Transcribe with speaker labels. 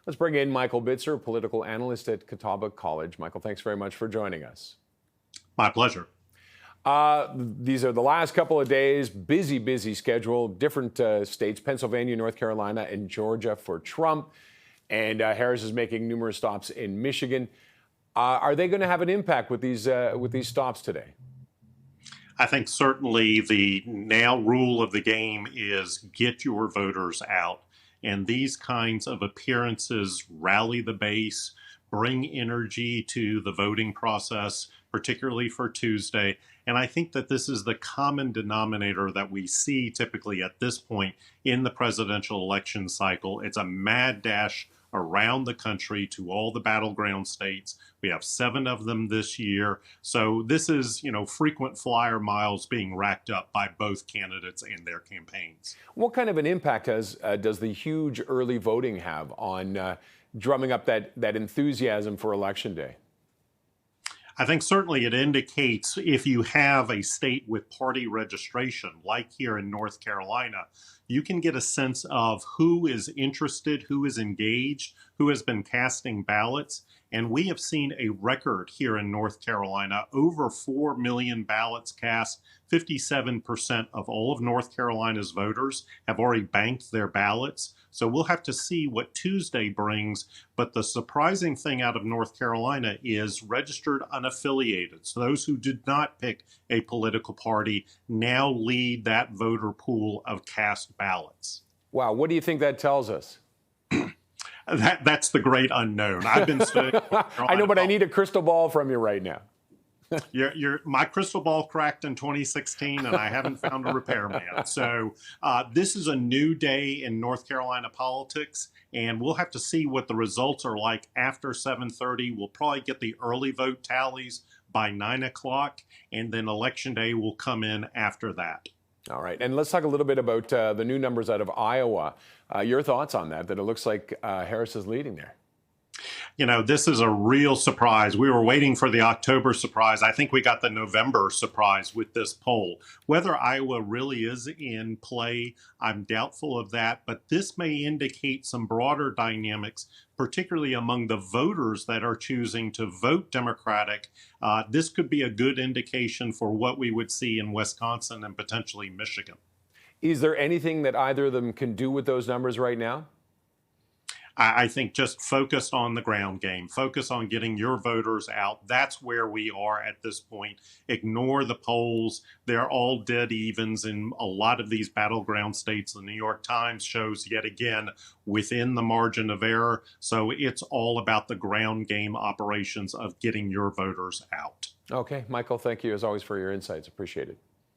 Speaker 1: Let's bring in Michael Bitzer, a political analyst at Catawba College. Michael, thanks very much for joining us.
Speaker 2: My pleasure.
Speaker 1: These are the last couple of days, busy schedule, different states, Pennsylvania, North Carolina, and Georgia for Trump. And Harris is making numerous stops in Michigan. Are they going to have an impact with these stops today?
Speaker 2: I think certainly the now rule of the game is get your voters out. And these kinds of appearances rally the base, bring energy to the voting process, particularly for Tuesday. And I think that this is the common denominator that we see typically at this point in the presidential election cycle. It's a mad dash around the country to all the battleground states. We have 7 of them this year. So this is, frequent flyer miles being racked up by both candidates and their campaigns.
Speaker 1: What kind of an impact does the huge early voting have on drumming up that enthusiasm for Election Day?
Speaker 2: I think certainly it indicates if you have a state with party registration, like here in North Carolina, you can get a sense of who is interested, who is engaged, who has been casting ballots. And we have seen a record here in North Carolina, over 4 million ballots cast. 57% of all of North Carolina's voters have already banked their ballots. So we'll have to see what Tuesday brings. But the surprising thing out of North Carolina is registered unaffiliated. So those who did not pick a political party now lead that voter pool of cast ballots.
Speaker 1: Wow, what do you think that tells us?
Speaker 2: That's the great unknown. I've been studying.
Speaker 1: I know, but I need a crystal ball from you right now.
Speaker 2: My crystal ball cracked in 2016, and I haven't found a repairman. So this is a new day in North Carolina politics, and we'll have to see what the results are like after 7:30. We'll probably get the early vote tallies by 9 o'clock, and then Election Day will come in after that.
Speaker 1: All right, and let's talk a little bit about the new numbers out of Iowa. Your thoughts on that it looks like Harris is leading there.
Speaker 2: This is a real surprise. We were waiting for the October surprise. I think we got the November surprise with this poll. Whether Iowa really is in play, I'm doubtful of that, but this may indicate some broader dynamics, particularly among the voters that are choosing to vote Democratic. This could be a good indication for what we would see in Wisconsin and potentially Michigan.
Speaker 1: Is there anything that either of them can do with those numbers right now?
Speaker 2: I think just focus on the ground game, focus on getting your voters out. That's where we are at this point. Ignore the polls. They're all dead evens in a lot of these battleground states. The New York Times shows yet again within the margin of error. So it's all about the ground game operations of getting your voters out.
Speaker 1: Okay, Michael, thank you as always for your insights. Appreciate it.